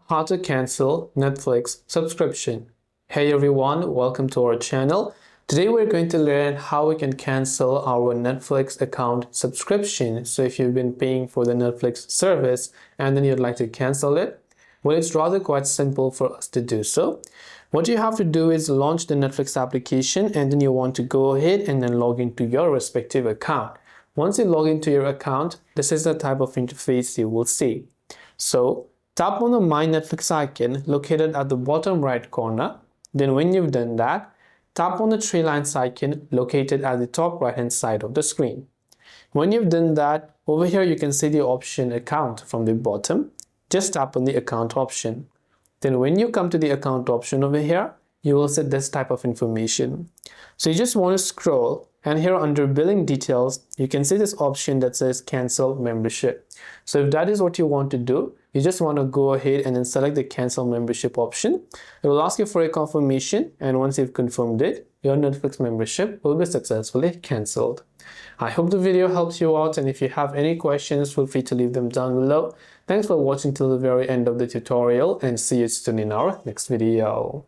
How to cancel Netflix subscription. Hey everyone, welcome to our channel. Today we're going to learn how we can cancel our Netflix account subscription. So if you've been paying for the Netflix service and then you'd like to cancel it, well, it's rather quite simple for us to do so. What you have to do is launch the Netflix application, and then you want to go ahead and then log into your respective account. Once you log into your account, this is the type of interface you will see. So tap on the My Netflix icon located at the bottom right corner. Then when you've done that, tap on the three lines icon located at the top right hand side of the screen. When you've done that, over here you can see the option account from the bottom. Just tap on the account option. Then when you come to the account option over here, you will see this type of information. So you just want to scroll, and here under billing details, you can see this option that says cancel membership. So if that is what you want to do, you just want to go ahead and then select the cancel membership option. It will ask you for a confirmation, and once you've confirmed it, your Netflix membership will be successfully cancelled. I hope the video helps you out, and if you have any questions, feel free to leave them down below. Thanks for watching till the very end of the tutorial, and see you soon in our next video.